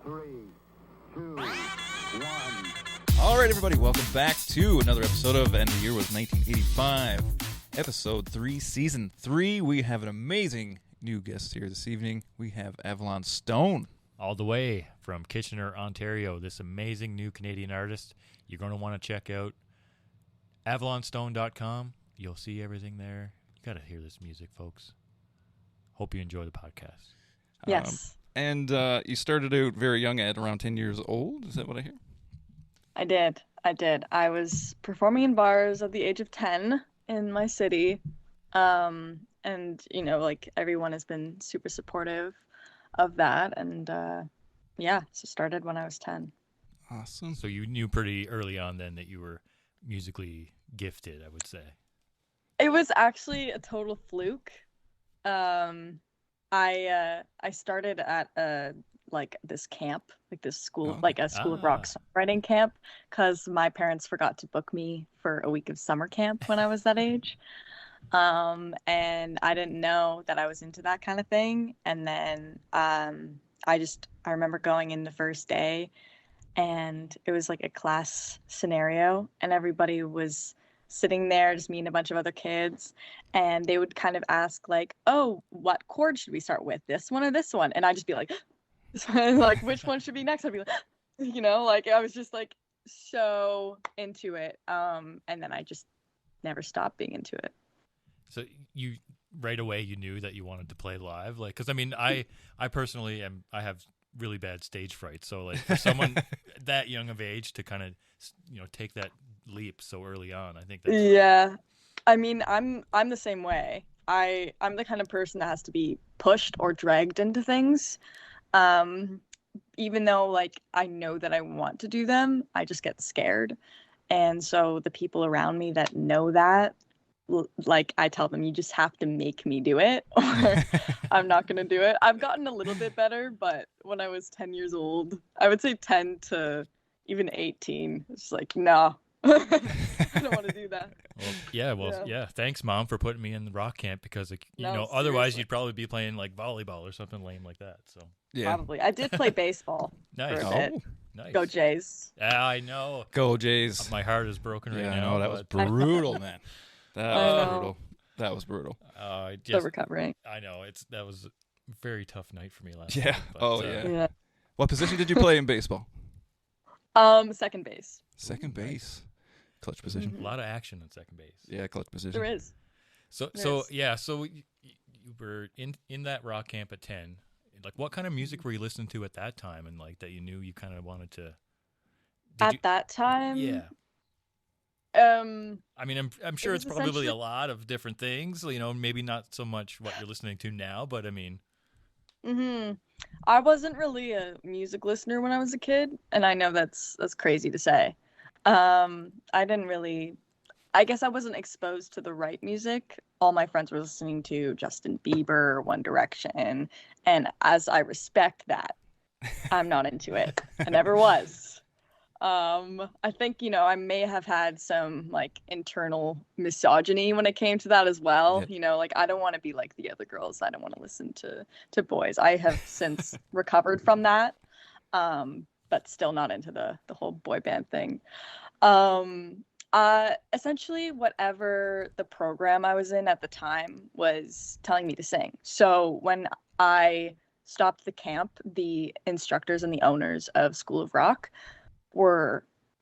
Three, two, one. All right, everybody, welcome back to another episode of And the Year Was 1985, Episode 3, Season 3. We have an amazing new guest here this evening. We have Avalon Stone. All the way from Kitchener, Ontario, this amazing new Canadian artist. You're going to want to check out avalonstone.com. You'll see everything there. You got to hear this music, folks. Hope you enjoy the podcast. Yes. And you started out very young at around 10 years old. Is that what I hear? I did. I was performing in bars at the age of 10 in my city. And, you know, like everyone has been super supportive of that. And so started when I was 10. Awesome. So you knew pretty early on then that you were musically gifted, I would say. It was actually a total fluke. I started at this camp, like this school, like a school of rock songwriting camp, because my parents forgot to book me for a week of summer camp when I was that age. And I didn't know that I was into that kind of thing. And then I remember going in the first day, and it was like a class scenario, and everybody was sitting there, just me and a bunch of other kids, and they would kind of ask like, oh, what chord should we start with, this one or this one? And I'd just be like, like, which one should be next? I'd be like, you know, like I was just like so into it. And then I just never stopped being into it. So you right away you knew that you wanted to play live, like, because I mean, I personally I have really bad stage fright, so like for someone that young of age to kind of, you know, take that leap so early on, I think that's I mean, I'm the same way. I'm the kind of person that has to be pushed or dragged into things, even though like I know that I want to do them, I just get scared. And so the people around me that know that, like, I tell them, you just have to make me do it or I'm not going to do it. I've gotten a little bit better, but when I was 10 years old, I would say 10 to even 18, it's like, no, I don't want to do that. Yeah. Thanks, Mom, for putting me in the rock camp, because like, otherwise seriously. You'd probably be playing like volleyball or something lame like that. So Yeah. Probably. I did play baseball nice. for a bit. Nice. Go Jays. Yeah, I know. Go Jays. My heart is broken right Yeah, now. no, that was brutal, man. That was brutal. Still recovering. I know that was a very tough night for me last Yeah. night. But, Yeah. What position did you play in baseball? Second base. Second base. Clutch position. a lot of action at second base. Yeah, clutch position. There is. So you were in that rock camp at 10. Like, what kind of music were you listening to at that time, and like that you knew you kind of wanted to? That time? Yeah. I mean, I'm sure it's probably a lot of different things. You know, maybe not so much what you're listening to now, but I mean. I wasn't really a music listener when I was a kid, and I know that's crazy to say. I guess I wasn't exposed to the right music. All my friends were listening to Justin Bieber, One Direction, and as I respect that, I'm not into it. I never was. I think, I may have had some like internal misogyny when it came to that as well. Yeah. Like I don't want to be like the other girls. I don't want to listen to boys. I have since recovered from that, but still not into the whole boy band thing. Essentially whatever the program I was in at the time was telling me to sing. So when I stopped the camp, the instructors and the owners of School of Rock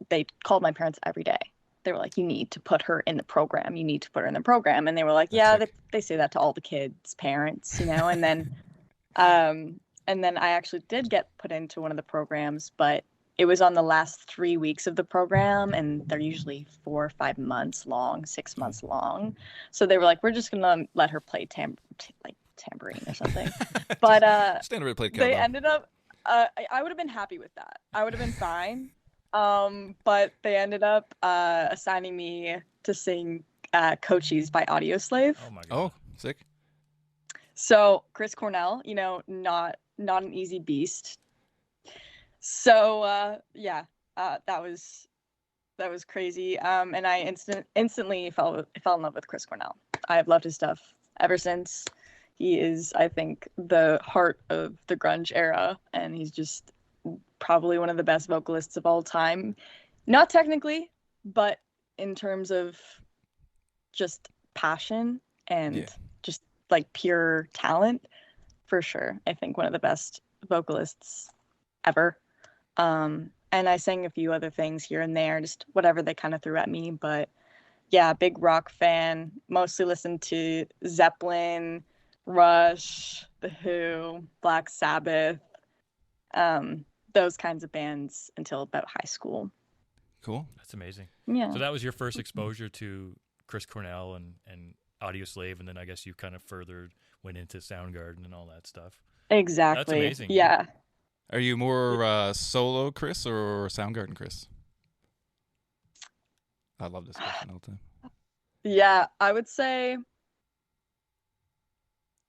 they called my parents every day. They were like, you need to put her in the program. You need to put her in the program. And they were like, they say that to all the kids' parents, and then, and then I actually did get put into one of the programs, but it was on the last 3 weeks of the program, and they're usually 4 or 5 months long, 6 months long. So they were like, we're just going to let her play tambourine or something. But they ended up, I would have been happy with that. I would have been fine. But they ended up assigning me to sing Cochise by Audioslave. Oh my god. Oh, sick. So Chris Cornell, not an easy beast. So that was crazy. And I instantly fell in love with Chris Cornell. I have loved his stuff ever since. He is, I think, the heart of the grunge era, and he's just probably one of the best vocalists of all time. Not technically, but in terms of just passion and just like pure talent, for sure. I think one of the best vocalists ever. And I sang a few other things here and there, just whatever they kind of threw at me. But yeah, big rock fan. Mostly listened to Zeppelin, Rush, The Who, Black Sabbath, those kinds of bands until about high school. Cool. That's amazing. Yeah. So that was your first exposure to Chris Cornell and Audio Slave, and then I guess you kind of further went into Soundgarden and all that stuff. Exactly. That's amazing. Yeah. Are you more solo Chris or Soundgarden Chris? I love this question all the time. Yeah, I would say,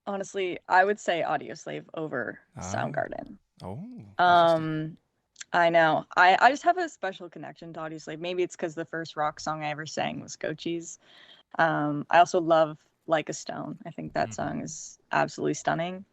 honestly, I would say Audio Slave over Soundgarden. Oh. I know. I just have a special connection to Audio Slave. Maybe it's because the first rock song I ever sang was Cochise. I also love Like a Stone. I think that song is absolutely stunning.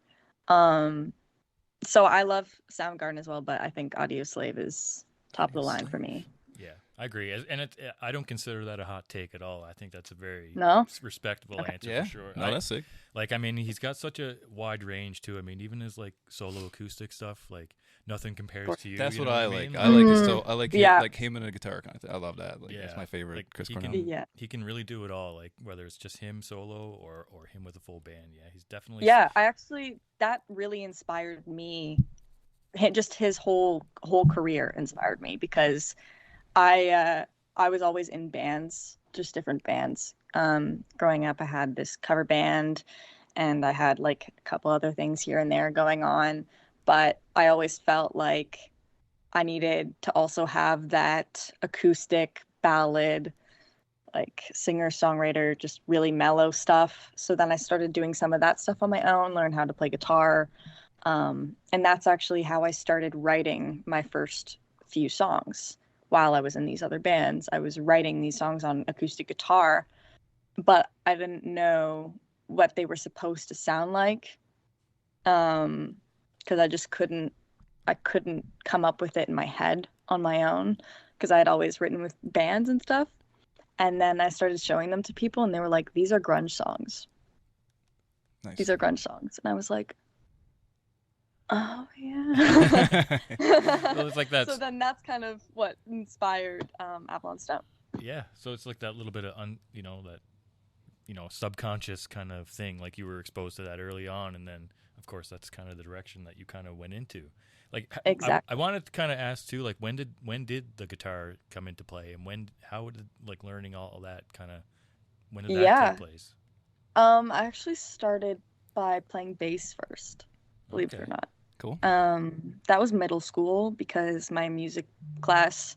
So I love Soundgarden as well, but I think Audio Slave is top of the line for me. Yeah, I agree. And I don't consider that a hot take at all. I think that's a very respectable answer Yeah. for sure. No, that's sick. Like, I mean, he's got such a wide range too. I mean, even his like solo acoustic stuff, like nothing compares to you. That's you what know I mean? like. I like his I like like him and a guitar kind of thing. I love that. Like that's my favorite Like, Chris he Cornell. can, he can really do it all. Like whether it's just him solo or him with a full band. Yeah, he's definitely. Yeah, that really inspired me. Just his whole career inspired me because I was always in bands, just different bands. Growing up, I had this cover band, and I had like a couple other things here and there going on. But I always felt like I needed to also have that acoustic ballad, like singer-songwriter, just really mellow stuff. So then I started doing some of that stuff on my own, learned how to play guitar. And that's actually how I started writing my first few songs. While I was in these other bands, I was writing these songs on acoustic guitar, but I didn't know what they were supposed to sound like. Because I couldn't come up with it in my head on my own because I had always written with bands and stuff. And then I started showing them to people and they were like, these are grunge songs. Nice. These are grunge songs. And I was like, oh yeah. Well, it's like that. So then that's kind of what inspired Avalon Stone. Yeah, so it's like that little bit of subconscious kind of thing. Like you were exposed to that early on, and then of course that's kind of the direction that you kind of went into. Like exactly. I wanted to kind of ask too, like when did the guitar come into play, and how did like learning all that kind of when did that take place? I actually started by playing bass first, believe it or not. Cool. That was middle school because my music class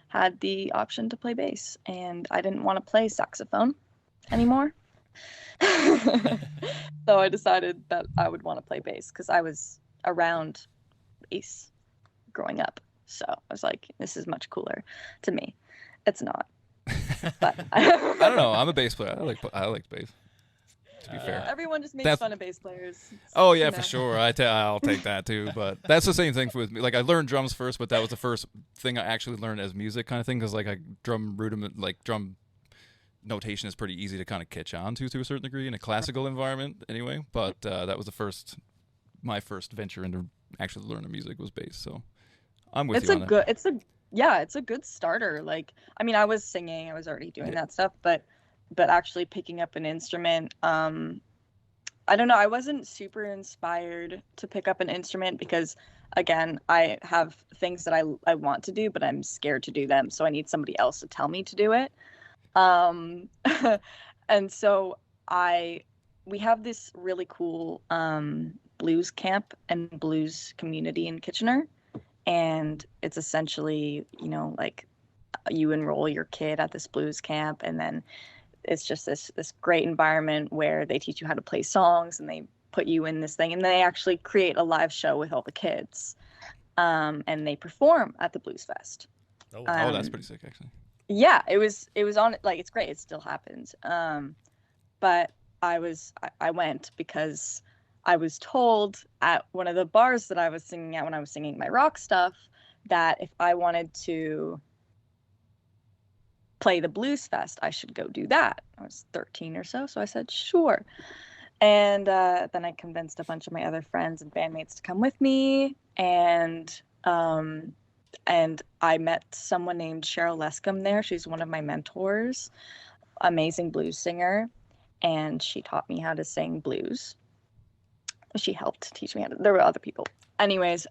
had the option to play bass, and I didn't want to play saxophone anymore. So I decided that I would want to play bass because I was around bass growing up. So I was like, this is much cooler to me. It's not. But I don't know. I'm a bass player. I like bass. To be fair, everyone just makes fun of bass players. Oh yeah, for sure. I'll take that too. But that's the same thing with me. Like I learned drums first, but that was the first thing I actually learned as music kind of thing. Because like drum notation is pretty easy to kind of catch on to a certain degree in a classical environment anyway. But that was my first venture into actually learning music was bass. So I'm with you on that. It's a good starter. Like, I mean, I was singing, I was already doing that stuff, but actually picking up an instrument, I don't know, I wasn't super inspired to pick up an instrument because, again, I have things that I want to do, but I'm scared to do them, so I need somebody else to tell me to do it. And so we have this really cool blues camp and blues community in Kitchener, and it's essentially, like you enroll your kid at this blues camp, and then it's just this great environment where they teach you how to play songs and they put you in this thing, and they actually create a live show with all the kids, and they perform at the Blues Fest. Oh, that's pretty sick, actually. Yeah, it was on, like, it's great. It still happens. But I went because I was told at one of the bars that I was singing at when I was singing my rock stuff that if I wanted to play the Blues Fest, I should go do that. I was 13 or so, so I said, sure. And then I convinced a bunch of my other friends and bandmates to come with me. And I met someone named Cheryl Lescombe there. She's one of my mentors, amazing blues singer. And she taught me how to sing blues. She helped teach me how to, there were other people. Anyways,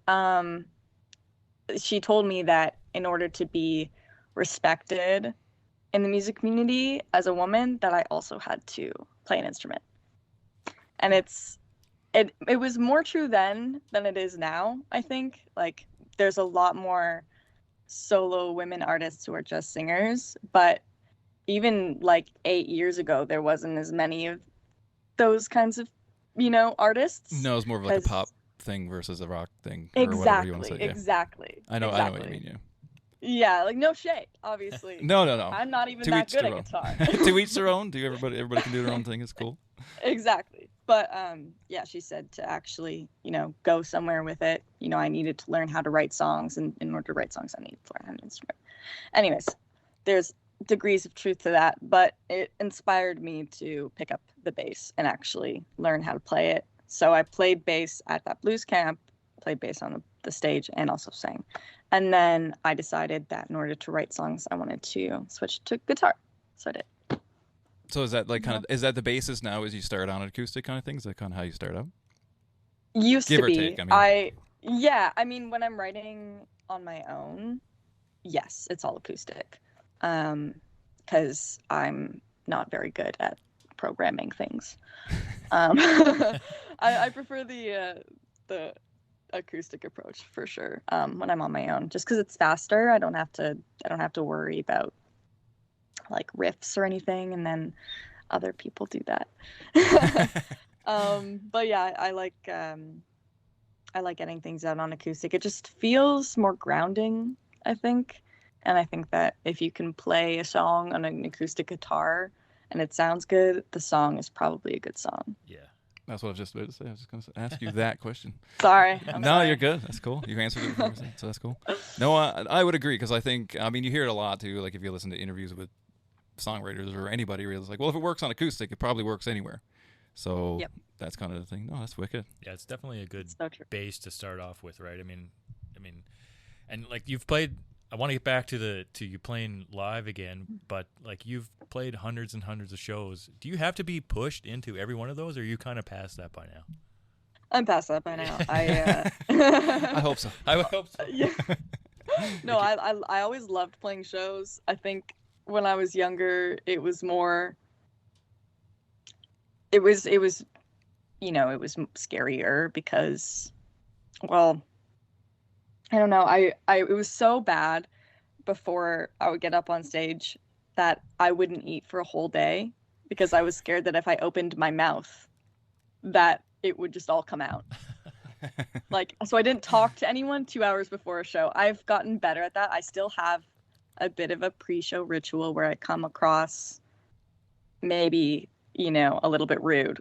she told me that in order to be respected in the music community as a woman, that I also had to play an instrument. And it was more true then than it is now, I think. Like, there's a lot more solo women artists who are just singers, but even like 8 years ago, there wasn't as many of those kinds of, artists. No, it's more of like a pop thing versus a rock thing, or whatever you want to say. Yeah. Exactly. I know what you mean. Yeah. Yeah, like no shade, obviously. No. I'm not even that good at guitar. To each their own. Everybody can do their own thing. It's cool. Exactly. But yeah, she said to actually, go somewhere with it. I needed to learn how to write songs, and in order to write songs, I needed to learn an instrument. Anyways, there's degrees of truth to that, but it inspired me to pick up the bass and actually learn how to play it. So I played bass at that blues camp, played bass on the stage, and also sang. And then I decided that in order to write songs, I wanted to switch to guitar. So I did. So is that like is that the basis now as you start on an acoustic kind of thing? Is that kind of how you start out? Used Give to or be. take, I mean, when I'm writing on my own, yes, it's all acoustic. Because I'm not very good at programming things. I prefer the acoustic approach for sure. When I'm on my own, just because it's faster, I don't have to worry about like riffs or anything, and then other people do that. But yeah, I like getting things out on acoustic. It just feels more grounding, I think. And I think that if you can play a song on an acoustic guitar and it sounds good, the song is probably a good song. Yeah. That's what I was just about to say. I was just going to ask you that question. Sorry. No, you're good. That's cool. You answered it before, so that's cool. No, I would agree, because I think, you hear it a lot too. Like if you listen to interviews with songwriters or anybody, really, it's like, well, if it works on acoustic, it probably works anywhere. So that's kind of the thing. No, that's wicked. Yeah, it's definitely a good base to start off with, right? I mean, and like you've played. I want to get back to you playing live again, but like you've played hundreds and hundreds of shows. Do you have to be pushed into every one of those, or are you kind of past that by now? I'm past that by now. I hope so. I hope so. Yeah. No, I always loved playing shows. I think when I was younger, it was more. It was scarier because, well, I don't know. It was so bad before I would get up on stage that I wouldn't eat for a whole day because I was scared that if I opened my mouth, that it would just all come out. So I didn't talk to anyone 2 hours before a show. I've gotten better at that. I still have a bit of a pre-show ritual where I come across maybe a little bit rude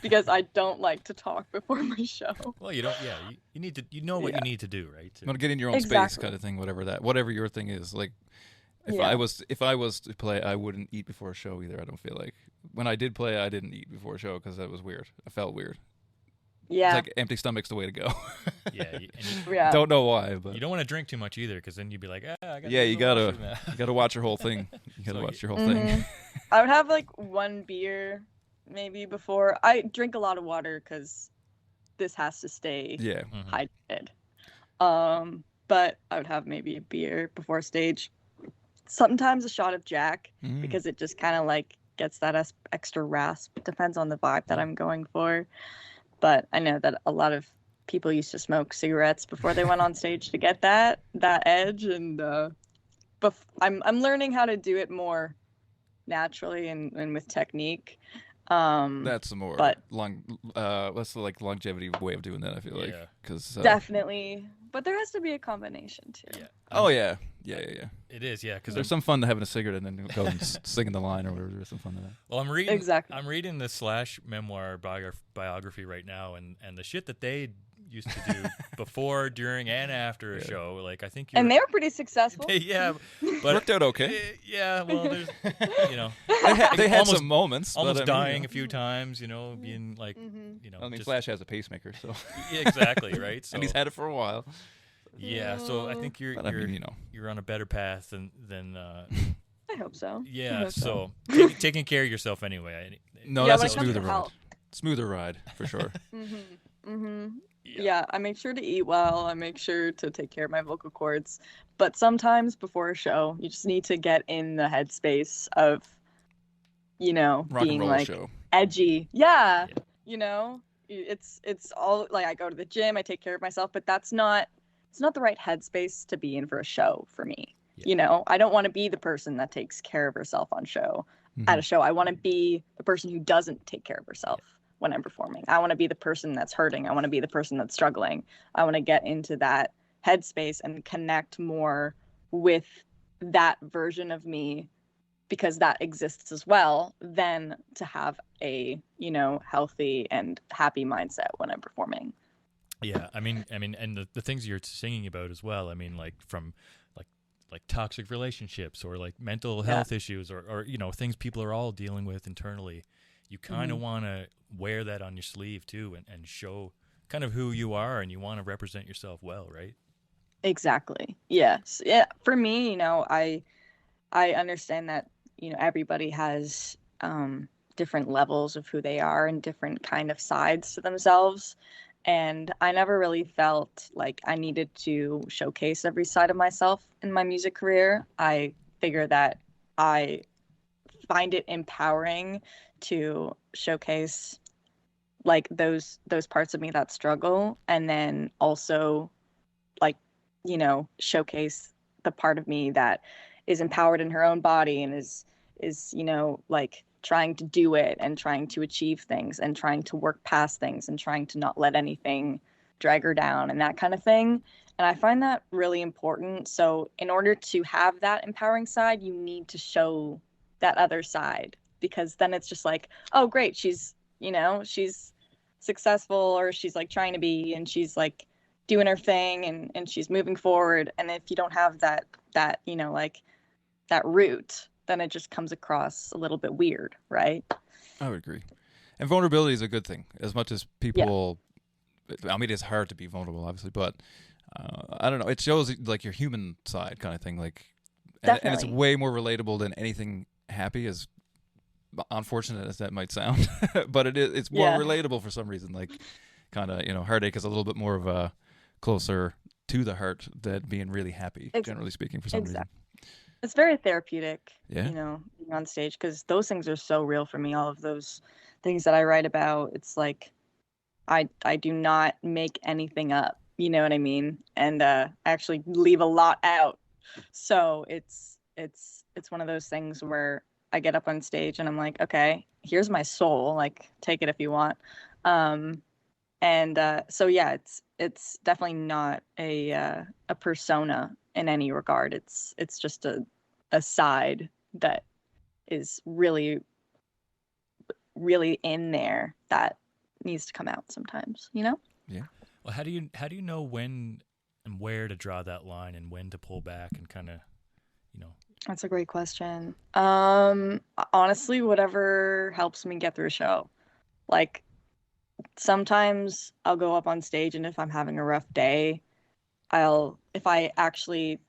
because I don't like to talk before my show. Well, you don't. Yeah, you need to. You know what you need to do, right? You want to get in your own space, kind of thing. Whatever your thing is. Like, if I was to play, I wouldn't eat before a show either. I don't feel like when I did play, I didn't eat before a show because that was weird. I felt weird. Yeah, it's like empty stomach's the way to go. Yeah, don't know why, but you don't want to drink too much either, because then you'd be like, you gotta watch your whole thing. You gotta watch your whole thing. I would have like one beer maybe before. I drink a lot of water because this has to stay hydrated. But I would have maybe a beer before stage. Sometimes a shot of Jack because it just kind of like gets that extra rasp. Depends on the vibe that I'm going for. But I know that a lot of people used to smoke cigarettes before they went on stage to get that edge, and I'm learning how to do it more naturally and with technique. That's the more that's the like longevity way of doing that. I feel like because definitely, but there has to be a combination too. Yeah. Oh yeah. It is, yeah. Because there's some fun to having a cigarette and then go and singing the line or whatever. There's some fun to that. Well, I'm reading the Slash memoir biography right now, and the shit that they used to do before, during, and after a show. Like I think And they were pretty successful. yeah, but Worked out okay. Yeah, well, there's you know They had almost- some moments, almost but, I mean, dying a few times. Being like I mean, just- Flash has a pacemaker, so yeah, exactly right. So and he's had it for a while. yeah, so I think you're But I mean, you're on a better path than I hope so. I yeah. hope So taking care of yourself anyway. no, Yeah, that's a when it comes to smoother ride. health. Smoother ride for sure. Yeah, I make sure to eat well. I make sure to take care of my vocal cords. But sometimes before a show, you just need to get in the headspace of, Rock and being roll like show. edgy. Yeah, it's all like I go to the gym, I take care of myself, but it's not the right headspace to be in for a show for me. Yeah. I don't want to be the person that takes care of herself on show. Mhm. At a show, I want to be the person who doesn't take care of herself when I'm performing. I want to be the person that's hurting. I want to be the person that's struggling. I want to get into that headspace and connect more with that version of me because that exists as well, than to have a, healthy and happy mindset when I'm performing. Yeah, I mean, and the things you're singing about as well. I mean, like from like toxic relationships or like mental health issues or things people are all dealing with internally. You kind of want to wear that on your sleeve too, and show kind of who you are, and you want to represent yourself well, right? Exactly. Yes. Yeah. For me, I understand that everybody has different levels of who they are and different kind of sides to themselves. And I never really felt like I needed to showcase every side of myself in my music career. I figure that I find it empowering to showcase like those parts of me that struggle, and then also like showcase the part of me that is empowered in her own body and is like trying to do it and trying to achieve things and trying to work past things and trying to not let anything drag her down and that kind of thing. And I find that really important. So in order to have that empowering side, you need to show that other side, because then it's just like, oh great, she's successful, or she's like trying to be, and she's like doing her thing, and she's moving forward. And if you don't have that like that root, then it just comes across a little bit weird, right? I would agree. And vulnerability is a good thing. As much as people, I mean, it's hard to be vulnerable, obviously, but I don't know. It shows like your human side kind of thing. Like, and it's Definitely. way more relatable than anything happy, as unfortunate as that might sound. But it's more relatable for some reason. Like, kind of, heartache is a little bit more of a closer to the heart than being really happy, generally speaking, for some reason. It's very therapeutic, Yeah. being on stage, because those things are so real for me. All of those things that I write about, it's like I do not make anything up, you know what I mean? And I actually leave a lot out. So it's one of those things where I get up on stage and I'm like, okay, here's my soul, like take it if you want. So yeah, it's definitely not a persona in any regard. It's just a side that is really, really in there that needs to come out sometimes, Yeah. Well, how do you know when and where to draw that line and when to pull back and kind of, That's a great question. Honestly, whatever helps me get through a show. Like, sometimes I'll go up on stage, and if I'm having a rough day, if I actually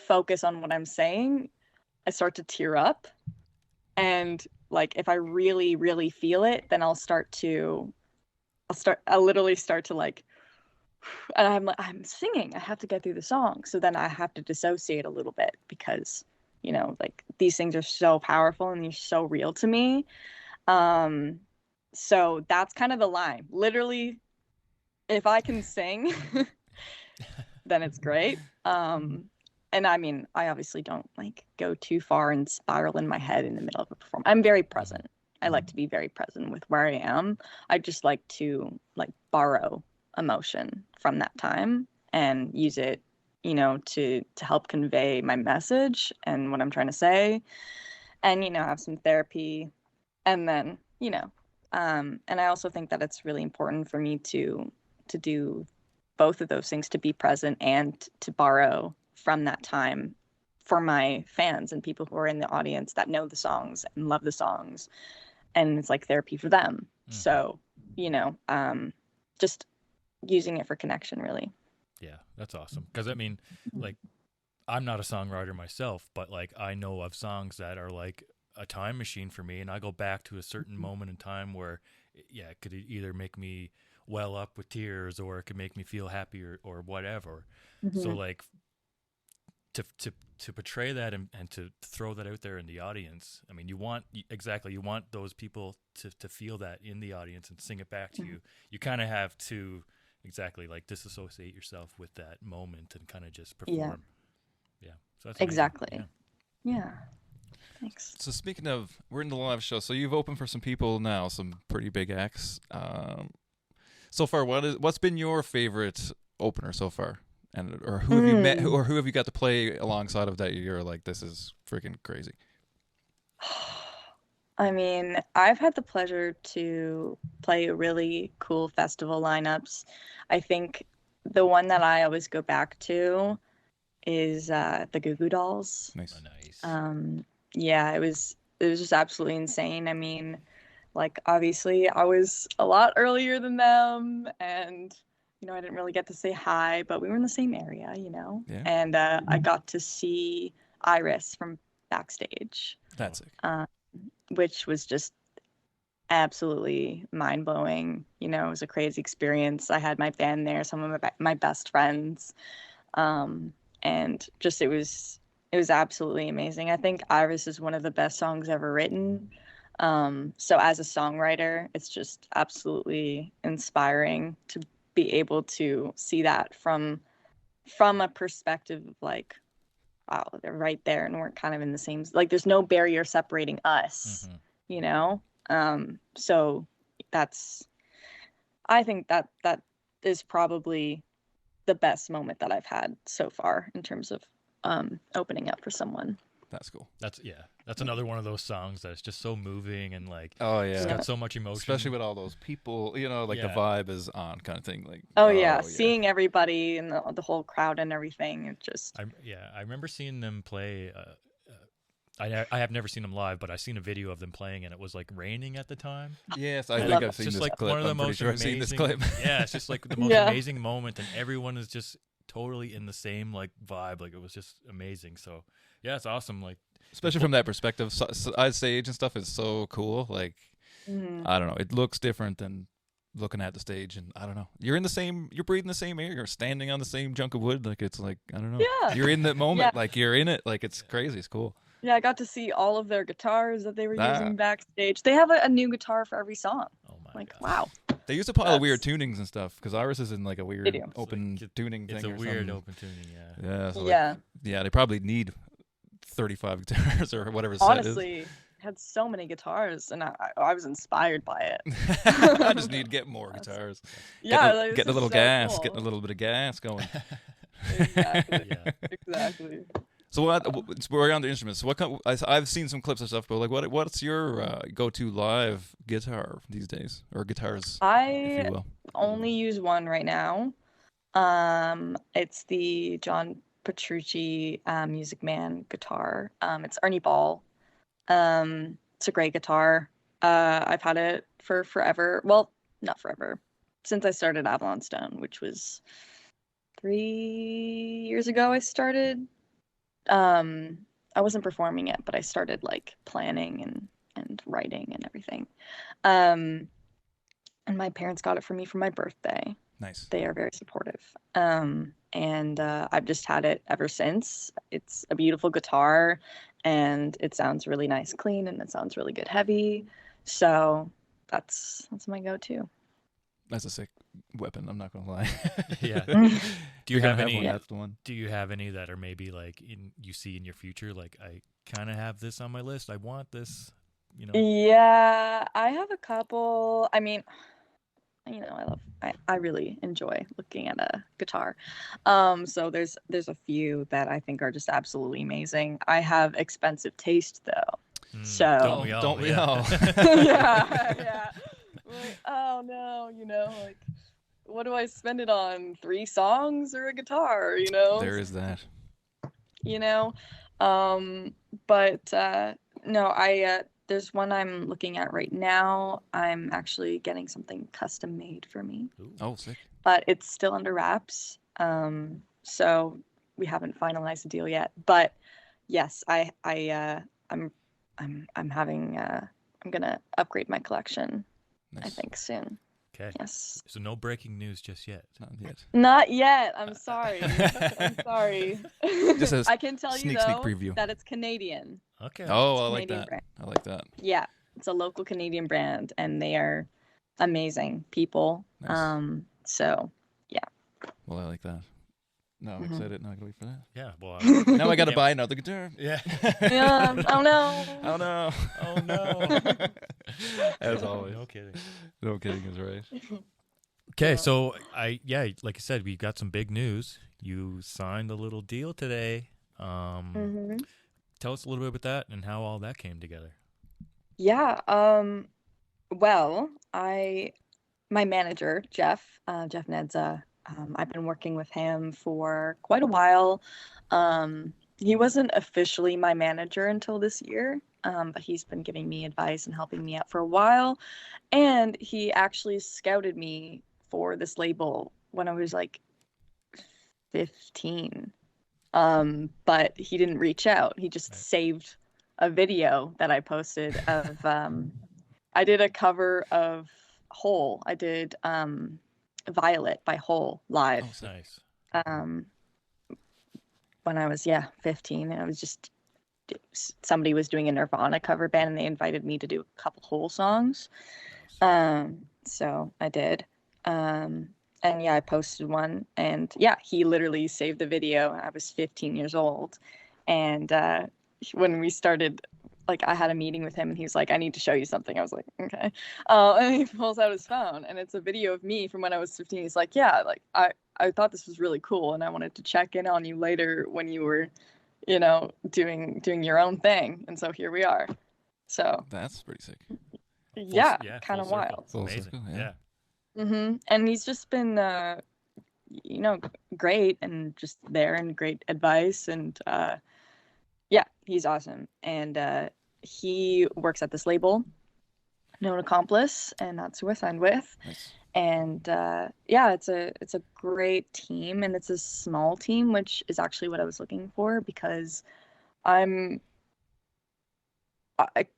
focus on what I'm saying, I start to tear up. And like, if I really, really feel it, then I'll literally start to like, and I'm like, I'm singing, I have to get through the song. So then I have to dissociate a little bit, because, like these things are so powerful and they're so real to me. So that's kind of the line. Literally, if I can sing, then it's great. And I mean, I obviously don't like go too far and spiral in my head in the middle of a performance. I'm very present. I like to be very present with where I am. I just like to like borrow emotion from that time and use it, to help convey my message and what I'm trying to say, and have some therapy, and then and I also think that it's really important for me to to do both of those things, to be present and to borrow from that time for my fans and people who are in the audience that know the songs and love the songs. And it's like therapy for them. So, just using it for connection, really. Yeah, that's awesome. Because I mean, like, I'm not a songwriter myself, but like I know of songs that are like a time machine for me, and I go back to a certain moment in time where, yeah, it could either make me well up with tears, or it could make me feel happy, or whatever. So like to portray that and to throw that out there in the audience, I mean, you want those people to feel that in the audience and sing it back to you. You kind of have to like disassociate yourself with that moment and kind of just perform. Yeah. So that's exactly. Yeah. Thanks. So speaking of, we're in the live show. So you've opened for some people now, some pretty big acts. So far, what's been your favorite opener so far? And or who have you met, or who have you got to play alongside of that you're like, this is freaking crazy? I mean, I've had the pleasure to play really cool festival lineups. I think the one that I always go back to is the Goo Goo Dolls. Nice. Yeah, it was just absolutely insane. I mean, like, obviously I was a lot earlier than them, and I didn't really get to say hi, but we were in the same area, Yeah. And I got to see Iris from backstage. That's it. Which was just absolutely mind-blowing. It was a crazy experience. I had my band there, some of my best friends, and just it was absolutely amazing. I think Iris is one of the best songs ever written. So as a songwriter, it's just absolutely inspiring to be able to see that from a perspective of like, wow, they're right there and we're kind of in the same, like, there's no barrier separating us, so I think that is probably the best moment that I've had so far in terms of opening up for someone. That's cool. That's another one of those songs that's just so moving and like, oh yeah, it's got so much emotion, especially with all those people. The vibe is on, kind of thing. Like, seeing everybody and the whole crowd and everything. It just I remember seeing them play. I have never seen them live, but I've seen a video of them playing, and it was like raining at the time. Yes, I think I've seen this like clip. One of the I'm pretty most sure I've seen this clip. Yeah, it's just like the most amazing moment, and everyone is just totally in the same like vibe. Like, it was just amazing. So yeah, it's awesome. Like, especially from that perspective, side stage and stuff is so cool. Like, I don't know, it looks different than looking at the stage, and I don't know, you're breathing the same air, you're standing on the same chunk of wood. Like, it's like, I don't know, you're in that moment. Like, you're in it. Like, it's crazy. It's cool. Yeah, I got to see all of their guitars that they were using backstage. They have a new guitar for every song. Oh my gosh. Wow. They used a pile of weird tunings and stuff, because Iris is in like a weird open tuning thing. It's a weird open tuning, yeah. So they probably need 35 guitars or whatever. Honestly, had so many guitars, and I was inspired by it. I just need to get more guitars. Yeah, getting a little gas, cool. Getting a little bit of gas going. Exactly. So we're on the instruments. So I've seen some clips of stuff, but like, what's your go-to live guitar these days, or guitars? I only use one right now. It's the John Petrucci Music Man guitar. It's Ernie Ball. It's a great guitar. I've had it for forever. Well, not forever. Since I started Avalon Stone, which was 3 years ago. I started. I wasn't performing yet, but I started like planning and writing and everything. And my parents got it for me for my birthday. Nice. They are very supportive. And I've just had it ever since. It's a beautiful guitar, and it sounds really nice, clean, and it sounds really good, heavy. So that's my go-to. That's a sick weapon. I'm not gonna lie. Yeah. Do you have any? That's the one. Do you have any that are maybe like you see in your future? Like, I kind of have this on my list. I want this. Yeah, I have a couple. I mean, I really enjoy looking at a guitar. So there's a few that I think are just absolutely amazing. I have expensive taste though. So don't we all? Yeah. Like, oh no, like what do I spend it on? 3 songs or a guitar, you know? There is that. You know? But no, there's one I'm looking at right now. I'm actually getting something custom made for me, Ooh. Oh, sick. but it's still under wraps. So we haven't finalized the deal yet. But yes, I'm having I'm gonna upgrade my collection, I Nice. think, soon. Okay. Yes. So no breaking news just yet. Not yet. Not yet. I'm sorry. I'm sorry. Just a I can tell you sneak though preview. that it's Canadian. Okay. Oh, I like Canadian that. brand. I like that. Yeah, it's a local Canadian brand, and they are amazing people. Nice. So Well, I like that. No, I'm Mhm. excited. Now I gotta wait for that. Yeah. Well. Now I gotta Yeah. buy another guitar. Yeah. yeah. Oh no. Oh no. Oh no. As always. No kidding. No kidding is right. Okay, Yeah. so like I said, we got some big news. You signed a little deal today. Mhm. Tell us a little bit about that and how all that came together. Yeah. Well, my manager Jeff Nedza. I've been working with him for quite a while. He wasn't officially my manager until this year, but he's been giving me advice and helping me out for a while. And he actually scouted me for this label when I was like 15. But he didn't reach out. He just Right. saved a video that I posted of I did a cover of Hole. I did Violet by Hole live. Oh, sick. Nice. When I was 15, and I was just somebody was doing a Nirvana cover band and they invited me to do a couple Hole songs. So I did. And yeah, I posted one, and yeah, he literally saved the video. I was 15 years old, and when we started, like, I had a meeting with him and he was like, I need to show you something. I was like, okay. And he pulls out his phone and it's a video of me from when I was 15. He's like, yeah, like I thought this was really cool and I wanted to check in on you later when you were, you know, doing your own thing. And so here we are. So That's pretty sick. yeah, Yeah, kind of full circle. wild. Full Amazing. circle, yeah. And he's just been you know, great and just there and great advice, and yeah, he's awesome. And he works at this label, Known Accomplice, and that's who I signed with. Nice. And yeah, it's a great team, and it's a small team, which is actually what I was looking for, because I'm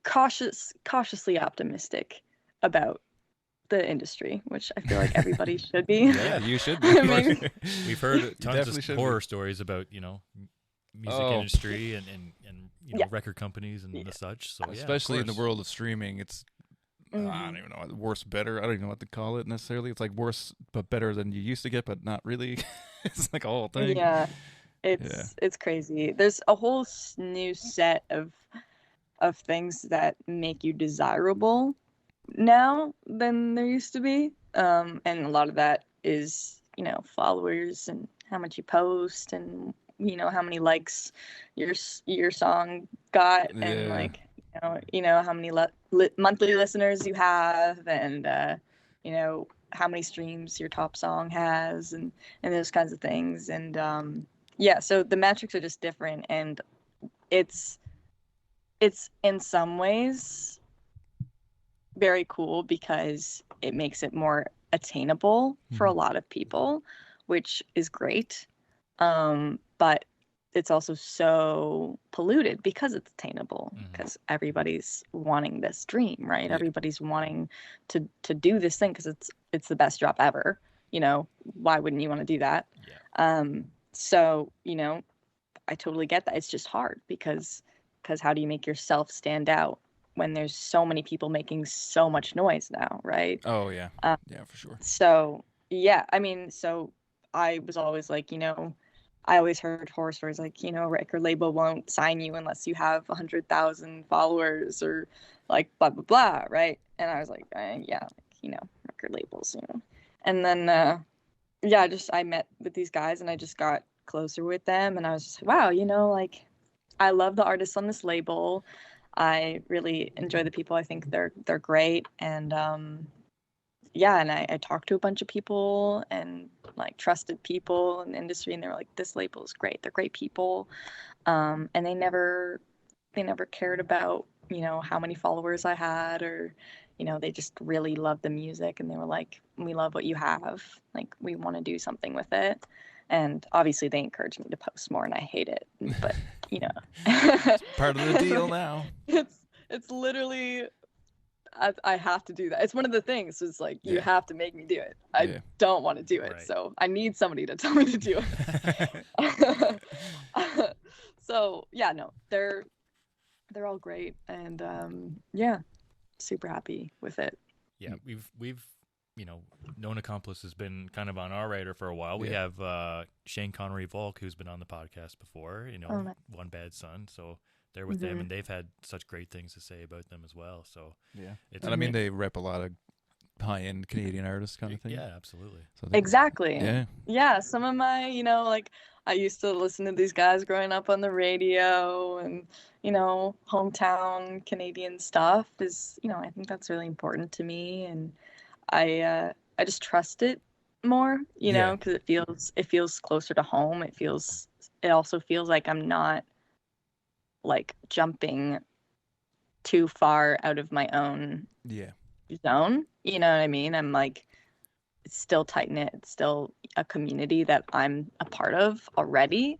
cautiously optimistic about the industry, which I feel like everybody should be. Yeah, you should be. I Of course. mean- We've heard tons definitely of should be. horror stories about, you know, music Oh. industry and you know, Yeah. record companies and the such. So yeah, of Especially in the course. world of streaming, it's I don't even know, worse, better. I don't even know what to call it necessarily. It's like worse but better than you used to get, but not really. It's like a whole thing. Yeah, it's crazy. There's a whole new set of things that make you desirable now than there used to be. And a lot of that is, you know, followers and how much you post, and you know how many likes your song got, and Yeah. like you know how many monthly listeners you have, and you know how many streams your top song has, and those kinds of things. And yeah, so the metrics are just different, and it's in some ways very cool because it makes it more attainable for a lot of people, which is great. But it's also so polluted because it's attainable, because everybody's wanting this dream, right? Yeah. Everybody's wanting to do this thing because it's the best job ever. You know, why wouldn't you want to do that? Yeah. So, you know, I totally get that. It's just hard because how do you make yourself stand out when there's so many people making so much noise now, right? Oh yeah. Yeah, for sure. So yeah, I mean, so I was always like, you know, I always heard horror stories like, you know, a record label won't sign you unless you have 100,000 followers or like blah blah blah, right? And I was like, yeah, like, you know, record labels, you know. And then yeah, I met with these guys and I just got closer with them, and I was just wow, you know, like I love the artists on this label. I really enjoy the people. I think they're great, and yeah, and I talked to a bunch of people and like trusted people in the industry, and they were like, this label is great. They're great people. And they never cared about, how many followers I had, or, they just really loved the music, and they were like, we love what you have. Like, we want to do something with it. And obviously they encouraged me to post more, and I hate it, but Part of the deal now. it's literally, I have to do that. It's one of the things. It's like, you have to make me do it. I don't want to do it. Right. So I need somebody to tell me to do it. So yeah, no, they're all great, and super happy with it. Yeah, we've known Accomplice has been kind of on our radar for a while. We have Shane Connery Volk, who's been on the podcast before. Nice. One Bad Son. So they're with them, and they've had such great things to say about them as well. So and I mean, they rep a lot of high-end Canadian artists, kind of thing. Yeah, absolutely. So Exactly. Yeah. Some of my, like, I used to listen to these guys growing up on the radio, and hometown Canadian stuff is, I think that's really important to me, and I just trust it more, because it feels closer to home. It also feels like I'm not like jumping too far out of my own zone. You know what I mean? I'm like, it's still tight knit. It's still a community that I'm a part of already.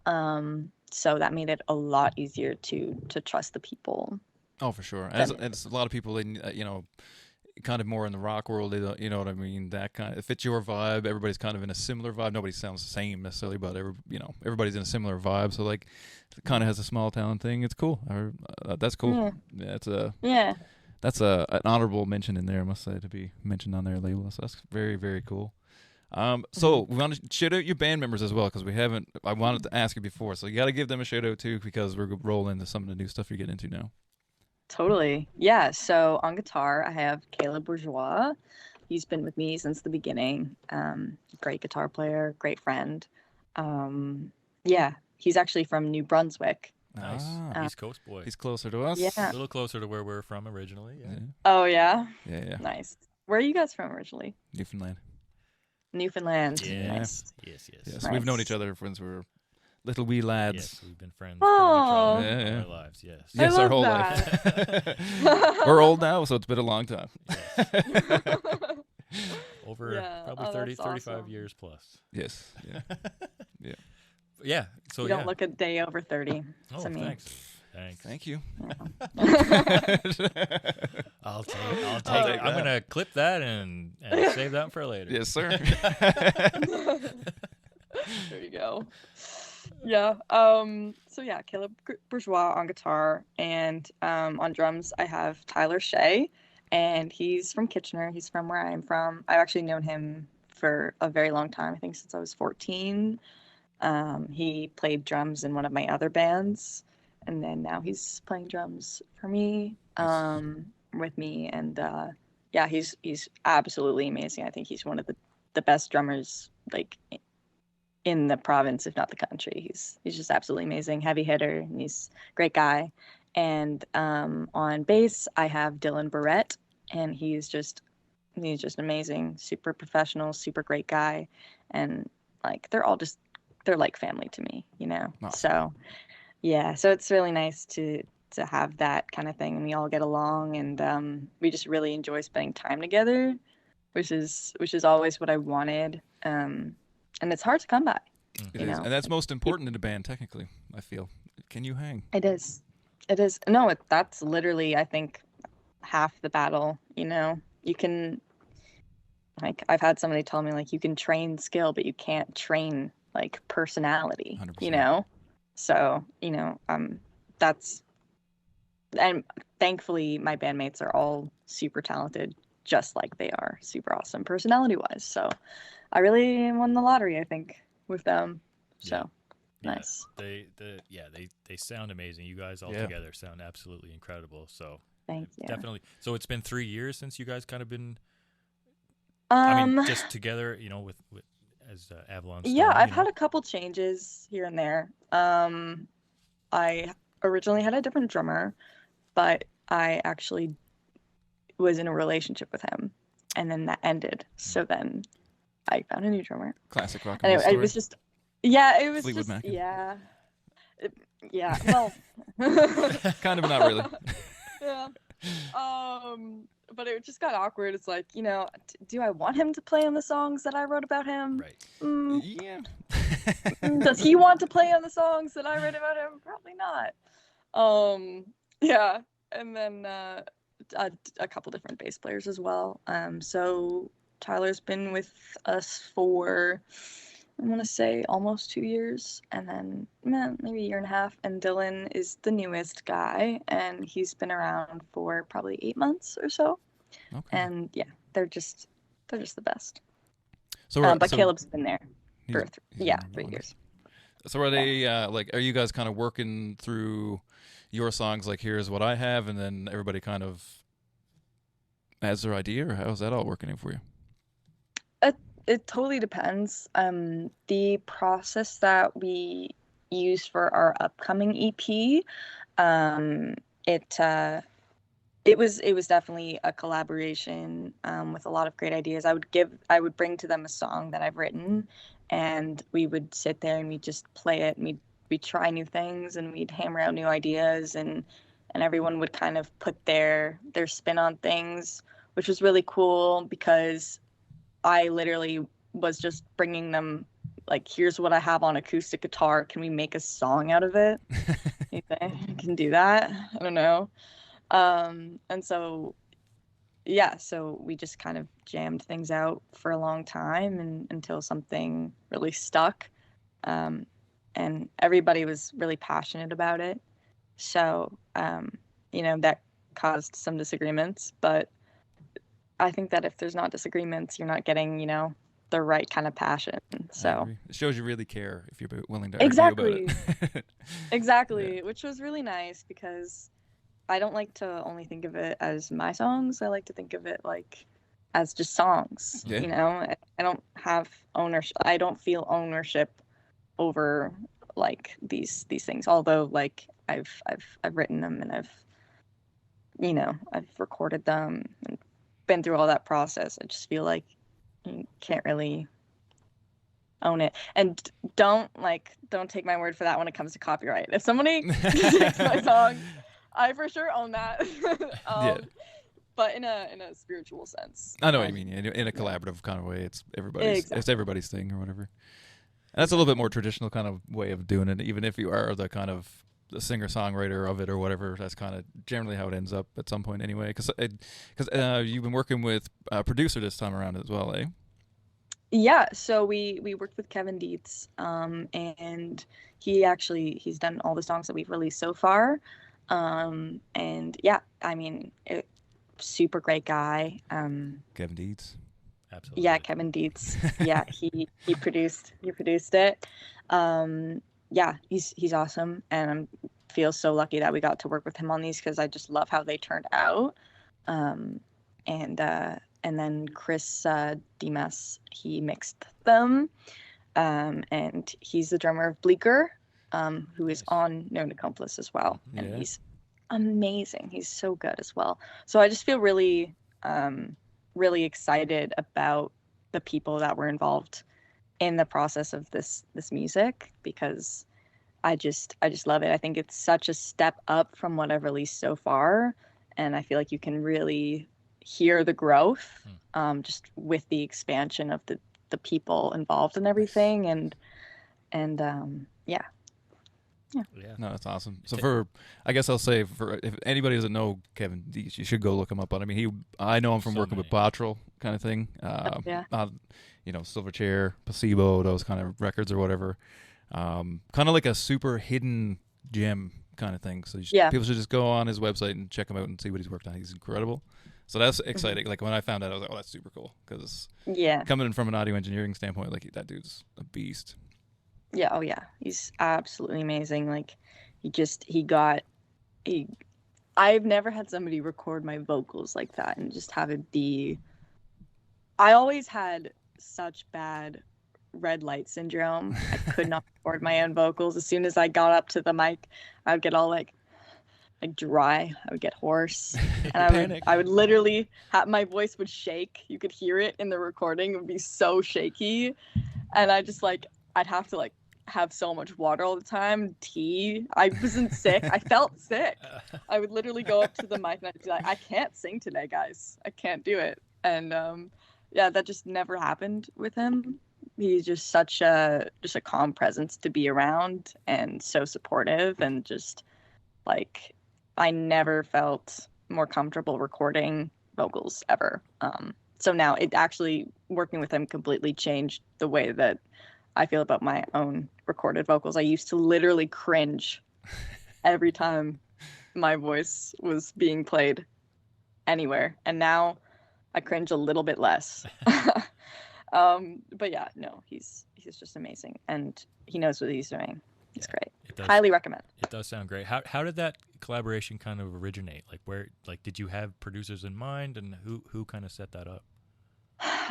So that made it a lot easier to trust the people. Oh, for sure. As a lot of people, they kind of more in the rock world, they don't, you know what I mean? That kind of, if it's your vibe, everybody's kind of in a similar vibe. Nobody sounds the same necessarily, but everybody's in a similar vibe. So like, it kind of has a small town thing. It's cool. That's cool. Yeah, that's an honorable mention in there, I must say, to be mentioned on their label. So that's very, very cool. So we want to shout out your band members as well, because I wanted to ask you before, so you got to give them a shout out too, because we're rolling into some of the new stuff you're getting into now. Totally. Yeah. So on guitar, I have Caleb Bourgeois. He's been with me since the beginning. Great guitar player, great friend. He's actually from New Brunswick. Nice. East Coast boy. He's closer to us. Yeah. A little closer to where we're from originally. Yeah. Oh, yeah? Yeah. Nice. Where are you guys from originally? Newfoundland. Yeah. Nice. Yes. Yes. We've known each other since we were little wee lads. Yes, we've been friends Oh. for each other all our lives. Yes. Yes, I our whole love life. We're old now, so it's been a long time. Yes. Over Yeah. probably Oh, 30, that's 35 awesome. years plus. Yes. Yeah. Yeah. So You don't look a day over 30 Oh, to me. thanks. Thank you. I'll take it. I'm that. gonna clip that and save that for later. Yes, sir. There you go. Yeah. So yeah, Caleb Bourgeois on guitar, and on drums I have Tyler Shea, and he's from Kitchener. He's from where I'm from. I've actually known him for a very long time. I think since I was 14. He played drums in one of my other bands, and then now he's playing drums for me, with me, and he's absolutely amazing. I think he's one of the best drummers like in the province, if not the country. He's just absolutely amazing, heavy hitter, and he's a great guy. And on bass, I have Dylan Barrett, and he's just amazing, super professional, super great guy, and like they're like family to me, Awesome. So yeah, so it's really nice to have that kind of thing, and we all get along, and we just really enjoy spending time together, which is always what I wanted, and it's hard to come by. It is. And that's most important in a band, technically, I feel. Can you hang? It is. No, that's literally, I think, half the battle. You can, like, I've had somebody tell me, like, you can train skill, but you can't train like personality. 100%. So that's, and thankfully my bandmates are all super talented, just like they are super awesome personality wise. So I really won the lottery, I think, with them. So nice. They sound amazing. You guys all together sound absolutely incredible. So thank you. Definitely. So it's been 3 years since you guys kind of been just together, with as Avalon Stone. Yeah, I've had a couple changes here and there. I originally had a different drummer, but I actually was in a relationship with him. and then that ended. So then I found a new drummer. Classic rock and And roll story. it was just, yeah, it was Fleetwood just, Mac. yeah. Yeah, well. Kind of, not really. Yeah. But it just got awkward. It's like, do I want him to play on the songs that I wrote about him? Right. Yeah. Does he want to play on the songs that I wrote about him? Probably not. Yeah. And then a couple different bass players as well. So Tyler's been with us for, I want to say, almost 2 years, and then maybe a year and a half. And Dylan is the newest guy, and he's been around for probably 8 months or so. Okay. And yeah, they're just the best. So, But Caleb's been there for he's 3 years. So are they are you guys kind of working through your songs, like here's what I have, and then everybody kind of has their idea, or how's that all working out for you? It totally depends. The process that we use for our upcoming EP, it was definitely a collaboration with a lot of great ideas. I would bring to them a song that I've written, and we would sit there and we'd just play it, and we'd try new things, and we'd hammer out new ideas, and everyone would kind of put their spin on things, which was really cool because I literally was just bringing them, like, here's what I have on acoustic guitar. Can we make a song out of it? You think I can do that? I don't know. And so, yeah, so we just kind of jammed things out for a long time until something really stuck. And everybody was really passionate about it. So, that caused some disagreements, but I think that if there's not disagreements, you're not getting, the right kind of passion. So it shows you really care if you're willing to exactly, argue about it. exactly, Yeah. which was really nice because I don't like to only think of it as my songs. I like to think of it like as just songs. Yeah. I don't have ownership. I don't feel ownership over like these things. Although like I've written them and I've recorded them and been through all that process. I just feel like you can't really own it. And don't take my word for that when it comes to copyright. If somebody takes my song, I for sure own that. Yeah. But in a spiritual sense. I know what you mean. In a collaborative kind of way, it's everybody's Exactly. it's everybody's thing or whatever. And that's a little bit more traditional kind of way of doing it. Even if you are the kind of the singer-songwriter of it or whatever, that's kind of generally how it ends up at some point anyway. Because you've been working with a producer this time around as well, eh? Yeah, so we worked with Kevin Dietz, and he's done all the songs that we've released so far. And yeah, I mean, super great guy. Kevin Dietz. Absolutely. Yeah, Kevin Dietz. Yeah, he produced it. Yeah, he's awesome, and I feel so lucky that we got to work with him on these because I just love how they turned out. And then Chris Dimas, he mixed them, and he's the drummer of Bleecker, who is on Known Accomplice as well, and Yeah. he's amazing. He's so good as well. So I just feel really, really excited about the people that were involved in the process of this music because I just love it. I think it's such a step up from what I've released so far, and I feel like you can really hear the growth just with the expansion of the people involved and everything, and yeah. Yeah. No, that's awesome. So I guess I'll say if anybody doesn't know Kevin Dietz, you should go look him up. I mean, I know him from So working with many. Bottrell kind of thing. Yeah. Silverchair, Placebo, those kind of records or whatever. Kind of like a super hidden gem kind of thing. So people should just go on his website and check him out and see what he's worked on. He's incredible. So that's exciting. Like when I found out, I was like, oh, that's super cool. Because coming in from an audio engineering standpoint, like that dude's a beast. Yeah, oh yeah. He's absolutely amazing. Like I've never had somebody record my vocals like that and just have it be. I always had such bad red light syndrome. I could not record my own vocals. As soon as I got up to the mic, I would get all like like dry. I would get hoarse, and Panic. I would literally have my voice would shake. You could hear it in the recording. It would be so shaky, and I'd have to like have so much water all the time, tea. I wasn't sick. I felt sick. I would literally go up to the mic and I'd be like, I can't sing today, guys. I can't do it. And yeah, that just never happened with him. He's just such a calm presence to be around and so supportive, and just like I never felt more comfortable recording vocals ever. So now it actually, working with him completely changed the way that I feel about my own recorded vocals. I used to literally cringe every time my voice was being played anywhere, and now I cringe a little bit less. But yeah, no, he's just amazing, and he knows what he's doing. It's great. Highly recommend. It does sound great. How did that collaboration kind of originate? Like did you have producers in mind, and who kind of set that up?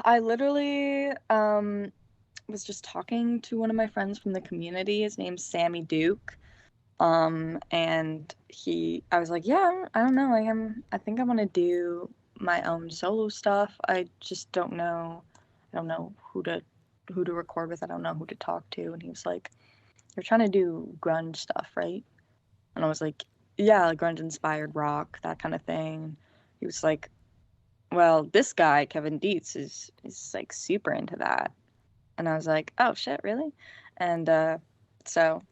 I literally was just talking to one of my friends from the community. His name's Sammy Duke. And I was like, yeah, I don't know. I think I want to do my own solo stuff. I just don't know. I don't know who to record with. I don't know who to talk to. And he was like, you're trying to do grunge stuff, right? And I was like, yeah, grunge inspired rock, that kind of thing. He was like, well, this guy, Kevin Dietz, is like super into that. And I was like, oh shit, really? And so,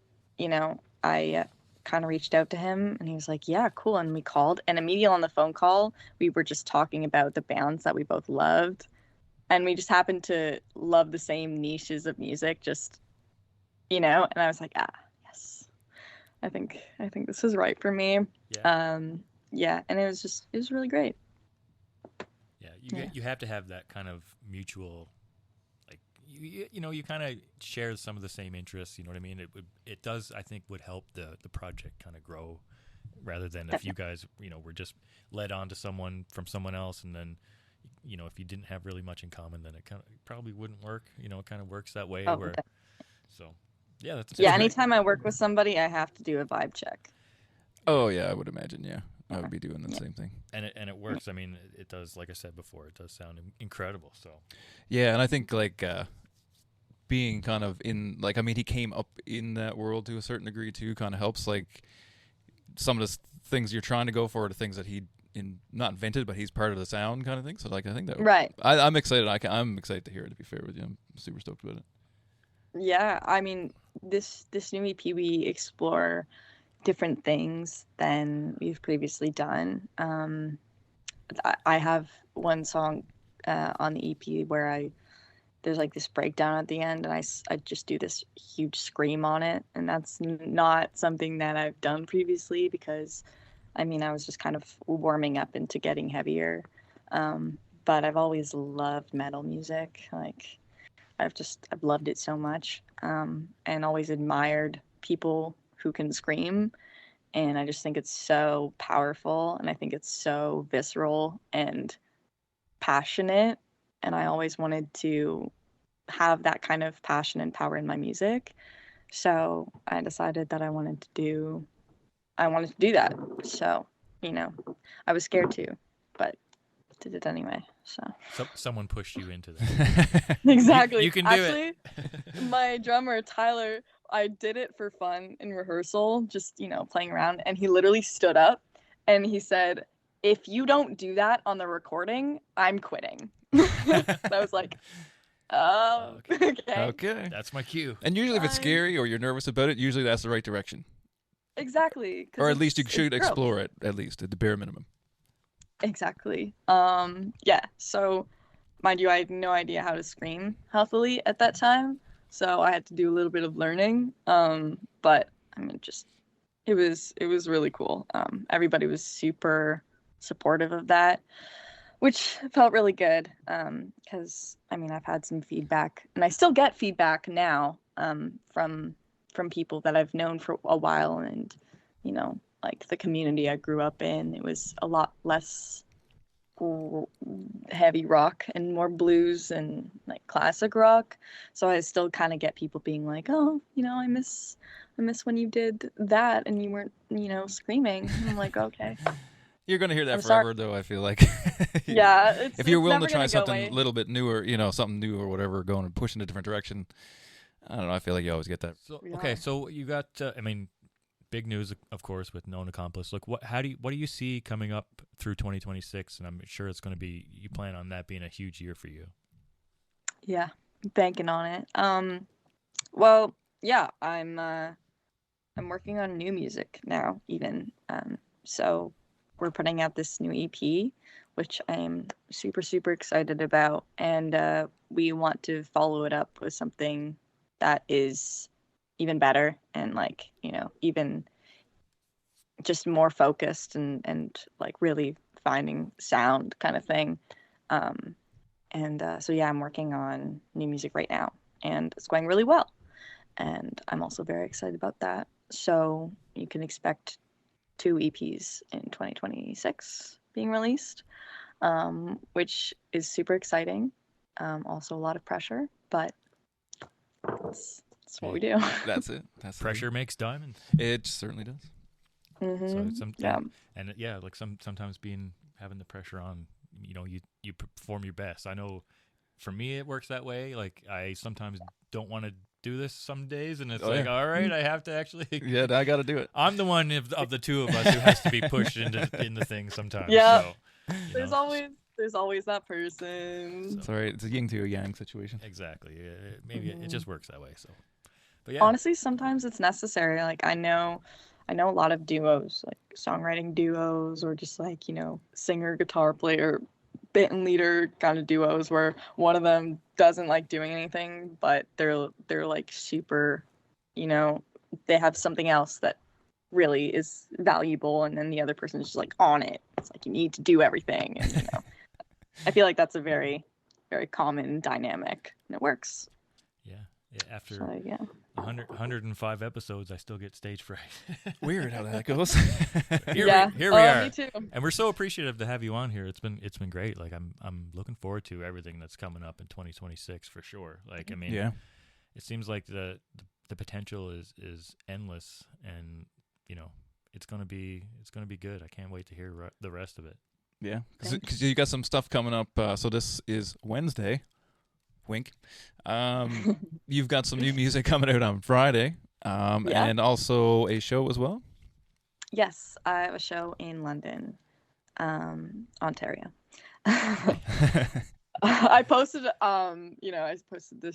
I kind of reached out to him, and he was like, yeah, cool. And we called, and immediately on the phone call, we were just talking about the bands that we both loved. And we just happened to love the same niches of music, and I was like, yes, I think this is right for me. Yeah. Yeah. And it was really great. Yeah. You have to have that kind of mutual, like, you kind of share some of the same interests, you know what I mean? It does, I think, would help the project kind of grow, rather than if you guys, were just led on to someone from someone else, and then, if you didn't have really much in common, then it probably wouldn't work. It kind of works that way. So, yeah, that's anytime I work with somebody, I have to do a vibe check. Oh yeah, I would imagine. Yeah, I would be doing the same thing. And it works. I mean, it does. Like I said before, it does sound incredible. So yeah, and I think like being kind of in, like, I mean, he came up in that world to a certain degree too. Kind of helps, like, some of the things you're trying to go for are the things that he not invented, but he's part of the sound kind of thing. So like, I think that right. I'm excited. I'm excited to hear it. To be fair with you, I'm super stoked about it. Yeah, I mean, this new EP, we explore different things than we've previously done. I have one song on the EP where there's like this breakdown at the end, and I just do this huge scream on it, and that's not something that I've done previously, because I mean, I was just kind of warming up into getting heavier. But I've always loved metal music. Like, I've loved it so much, and always admired people who can scream. And I just think it's so powerful, and I think it's so visceral and passionate. And I always wanted to have that kind of passion and power in my music. So I decided that I wanted to do that. So, I was scared to, but did it anyway. So someone pushed you into that. Exactly. You can do it. My drummer, Tyler, I did it for fun in rehearsal, just, playing around. And he literally stood up and he said, if you don't do that on the recording, I'm quitting. I was like, oh, okay. That's my cue. And usually if it's scary or you're nervous about it, usually that's the right direction. Exactly. Or at least you should explore it, at least, at the bare minimum. Exactly. Yeah. So, mind you, I had no idea how to scream healthily at that time. So I had to do a little bit of learning. But I mean, it was really cool. Everybody was super supportive of that, which felt really good. Because I mean, I've had some feedback, and I still get feedback now, from people that I've known for a while, and like the community I grew up in, it was a lot less r- heavy rock and more blues and like classic rock. So I still kind of get people being like, "Oh, I miss when you did that and you weren't, screaming." And I'm like, "Okay, You're gonna hear that I'm sorry." forever, though. I feel like Yeah, if you're it's willing to never try gonna go something away. a little bit newer, something new or whatever, going and push in a different direction. I don't know. I feel like you always get that. So We okay, are. so you got I mean, big news of course with Known Accomplice. Look, what do you see coming up through 2026? And I'm sure it's going to be, you plan on that being a huge year for you. Yeah, banking on it. Well, yeah, I'm working on new music now, even. So we're putting out this new EP, which I'm super, super excited about. And we want to follow it up with something that is even better and, like, even just more focused and like really finding sound kind of thing. Um, and so, yeah, I'm working on new music right now, and it's going really well. And I'm also very excited about that. So you can expect 2 EPs in 2026 being released, which is super exciting. Also a lot of pressure, but that's what we do. That's it. That's Pressure makes diamond. It certainly does. So Hmm. it's Yeah. and yeah, like sometimes having the pressure on, you perform your best. I know for me it works that way. Like I sometimes don't want to do this some days, and it's Oh, like, yeah. all right, I have to actually. Yeah, I got to do it. I'm the one of the two of us who has to be pushed in the thing sometimes. Yeah. So, There's always that person. It's all right. It's a yin to a yang situation. exactly. Maybe it just works that way. So, but yeah, Honestly, sometimes it's necessary. Like I know a lot of duos, like songwriting duos, or just like, singer, guitar player, band leader kind of duos where one of them doesn't like doing anything, but they're like super, you know, they have something else that really is valuable, and then the other person's just like on it. It's like you need to do everything, and I feel like that's a very, very common dynamic, and it works. yeah. After So yeah. 105 episodes, I still get stage fright. Weird how that goes. Here Yeah. we are. Me too. And we're so appreciative to have you on here. It's been great. Like I'm looking forward to everything that's coming up in 2026 for sure. Like I mean, Yeah. it seems like the potential is endless, and it's gonna be good. I can't wait to hear the rest of it. Yeah. Thank Because you got some stuff coming up. So this is Wednesday. Wink. You've got some new music coming out on Friday. Yeah. And also a show as well. Yes, I have a show in London, Ontario. I posted, I posted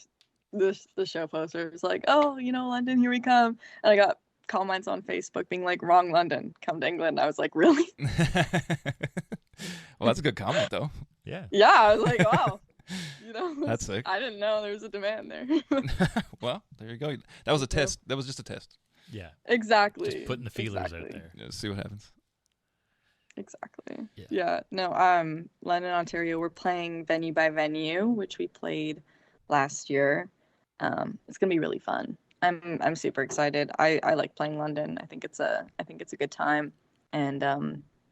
the show poster. It was like, "Oh, London, here we come," and I got comments on Facebook being like, "Wrong London, come to England." I was like, "Really?" Well, that's a good comment, though. Yeah. Yeah, I was like, "Wow." That's sick. I didn't know there was a demand there. Well, there you go. That was a test. That was just a test. Yeah. Exactly. Just putting the feelers out Exactly. there. Just see what happens. Exactly. Yeah. Yeah. No, London, Ontario, we're playing venue by venue, which we played last year. It's gonna be really fun. I'm super excited. I like playing London. I think it's a good time. And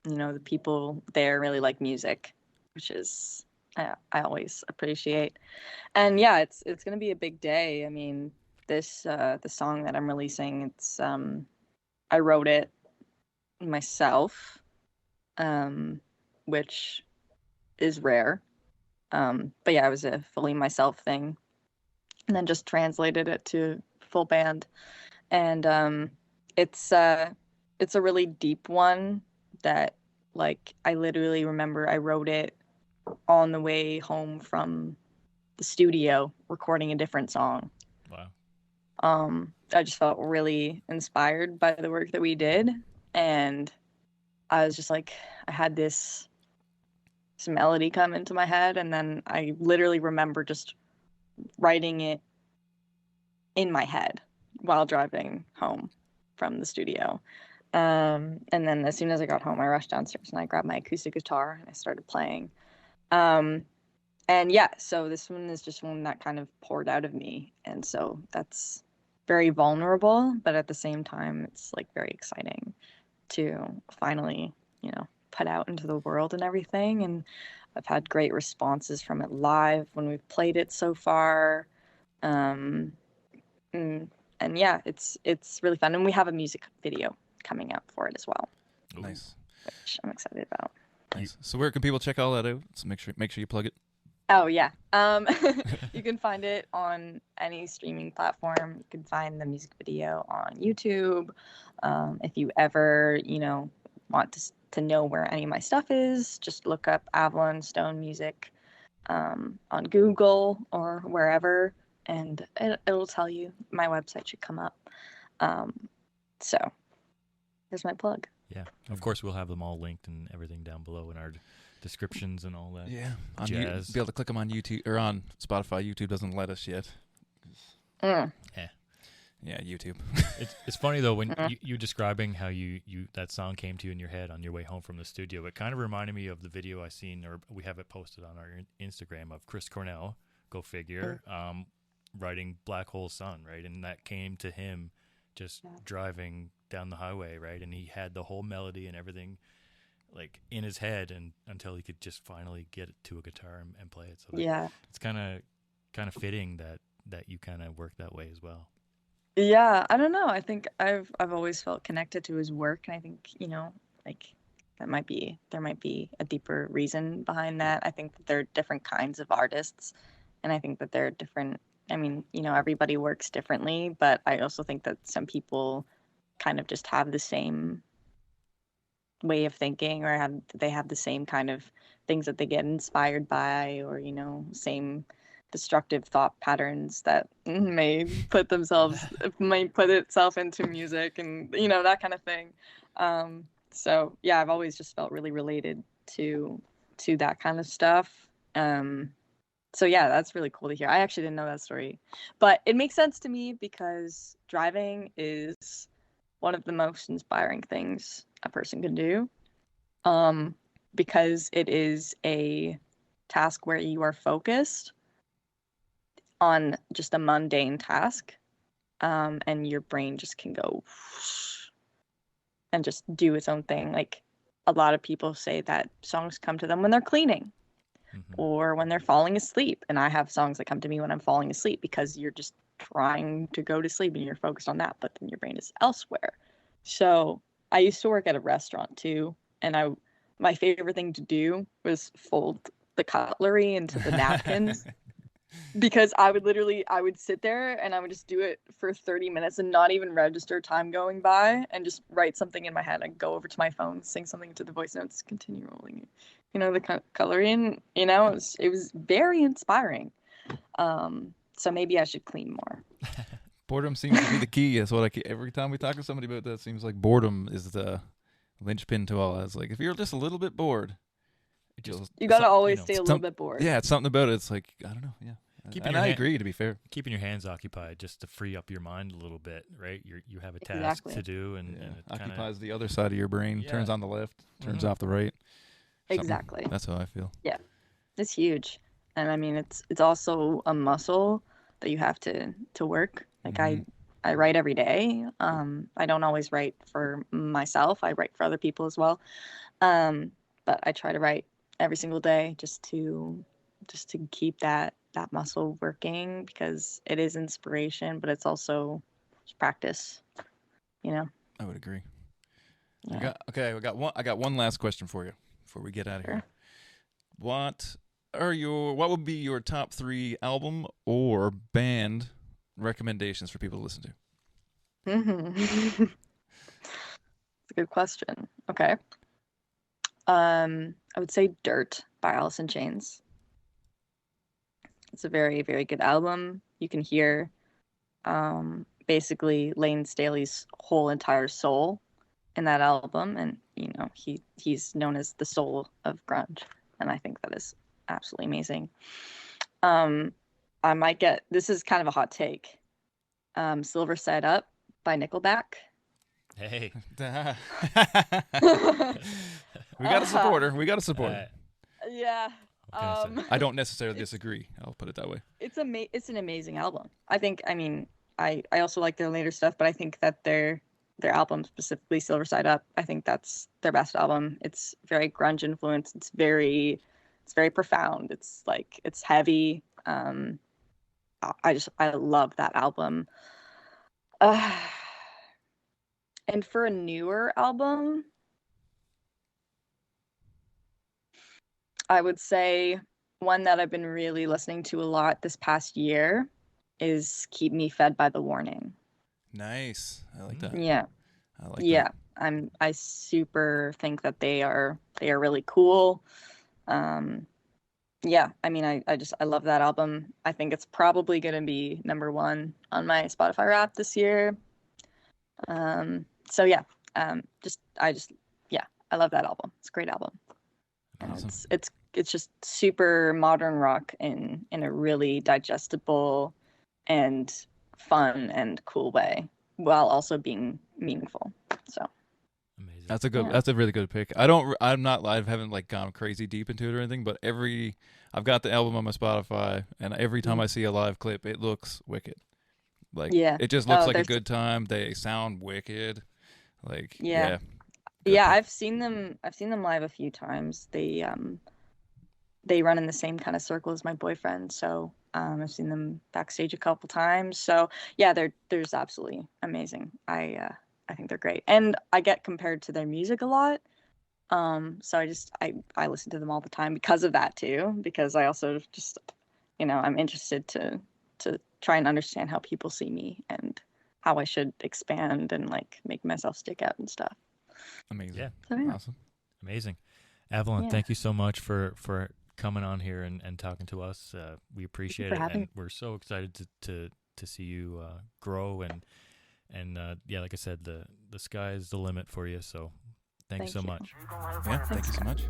the people there really like music, which is I always appreciate. And yeah, it's gonna be a big day. I mean, this the song that I'm releasing, it's I wrote it myself, which is rare. But yeah, it was a fully myself thing, and then just translated it to full band. And it's a really deep one that, like, I literally remember I wrote it on the way home from the studio recording a different song. Wow. I just felt really inspired by the work that we did, and I was just like, I had this melody come into my head, and then I literally remember just writing it in my head while driving home from the studio. And then as soon as I got home, I rushed downstairs and I grabbed my acoustic guitar and I started playing. And yeah, so this one is just one that kind of poured out of me. And so that's very vulnerable, but at the same time, it's like very exciting to finally, put out into the world and everything. And I've had great responses from it live when we've played it so far. Um, and yeah, it's really fun. And we have a music video coming out for it as well, Nice. which I'm excited about. Nice. So where can people check all that out? So make sure you plug it. Oh yeah. You can find it on any streaming platform. You can find the music video on YouTube. If you ever, want to know where any of my stuff is, just look up Avalon Stone Music on Google or wherever, and it'll tell you. My website should come up. So there's my plug. Yeah, of course we'll have them all linked and everything down below in our descriptions and all that. Yeah. Jazz. Be able to click them on YouTube or on Spotify. YouTube doesn't let us yet. Mm. Yeah, YouTube. It's funny though when you describing how you that song came to you in your head on your way home from the studio. It kind of reminded me of the video I seen, or we have it posted on our Instagram, of Chris Cornell. Go figure. Writing Black Hole Sun, right? And that came to him just driving down the highway, right? And he had the whole melody and everything like in his head, and until he could just finally get it to a guitar and play it. So it's kind of fitting that you kind of work that way as well. Yeah, I don't know. I think I've always felt connected to his work, and I think, like there might be a deeper reason behind that. I think that there are different kinds of artists, and I think that they're different. I mean, everybody works differently, but I also think that some people kind of just have the same way of thinking, or they have the same kind of things that they get inspired by, or same destructive thought patterns that may put itself into music, and that kind of thing. So yeah, I've always just felt really related to that kind of stuff. So yeah, that's really cool to hear. I actually didn't know that story, but it makes sense to me because driving is one of the most inspiring things a person can do, because it is a task where you are focused on just a mundane task, and your brain just can go and just do its own thing. Like, a lot of people say that songs come to them when they're cleaning or when they're falling asleep, and I have songs that come to me when I'm falling asleep, because you're just trying to go to sleep and you're focused on that, but then your brain is elsewhere. So I used to work at a restaurant too, and my favorite thing to do was fold the cutlery into the napkins. Because I would sit there and I would just do it for 30 minutes and not even register time going by, and just write something in my head. I'd go over to my phone, sing something to the voice notes, continue rolling, the cutlery, and it was very inspiring. So maybe I should clean more. Boredom seems to be the key. That's what every time we talk to somebody about that, it seems like boredom is the linchpin to all that. It's like, if you're just a little bit bored, you gotta always stay a little bit bored. Yeah, it's something about it. It's like, I don't know. Yeah. I agree, to be fair. Keeping your hands occupied just to free up your mind a little bit, right? You have a task to do, and it occupies the other side of your brain. Turns on the left, turns off the right. Exactly. That's how I feel. Yeah, it's huge, and I mean it's also a muscle that you have to work. Like, I write every day. I don't always write for myself. I write for other people as well. But I try to write every single day just to keep that muscle working, because it is inspiration, but it's also just practice. I would agree. Yeah. I got one last question for you before we get out of here. What would be your top 3 album or band recommendations for people to listen to? It's a good question. Okay. I would say Dirt by Alice in Chains. It's a very, very good album. You can hear basically Lane Staley's whole entire soul in that album, and he's known as the soul of grunge, and I think that is absolutely amazing. This is kind of a hot take. Silver Side Up by Nickelback. Hey. We got a supporter. Yeah. I don't necessarily disagree. I'll put it that way. It's an amazing album. I also like their later stuff, but I think that their their album, specifically Silver Side Up. I think that's their best album. It's very grunge influenced. It's very profound. It's like, it's heavy. I love that album. And for a newer album, I would say one that I've been really listening to a lot this past year is Keep Me Fed by The Warning. Nice. I like that. Yeah. I like Yeah. that. I super think that they are really cool. Yeah, I mean, I love that album. I think it's probably gonna be number one on my Spotify Wrapped this year. So yeah, yeah, I love that album. It's a great album. And Awesome. it's just super modern rock in a really digestible and fun and cool way, while also being meaningful. So Amazing. That's a good. Yeah. That's a really good pick. I haven't like gone crazy deep into it or anything, but I've got the album on my Spotify, and every time I see a live clip, it looks wicked. Like, Yeah. it just looks Oh, like a there's- good time. They sound wicked. Like, Yeah. Good Yeah, pick. I've seen them live a few times. They run in the same kind of circle as my boyfriend, so I've seen them backstage a couple times. So yeah, there's absolutely amazing. I think they're great, and I get compared to their music a lot. So I listen to them all the time because of that too. Because I also just, I'm interested to try and understand how people see me and how I should expand and like make myself stick out and stuff. Amazing. Yeah. So yeah. Awesome. Amazing. Avalon, Yeah. thank you so much for coming on here and talking to us. We appreciate for it, having and we're so excited to see you grow and yeah, like I said, the sky is the limit for you. So thank you so Thank you. much. Yeah. Thank you so much.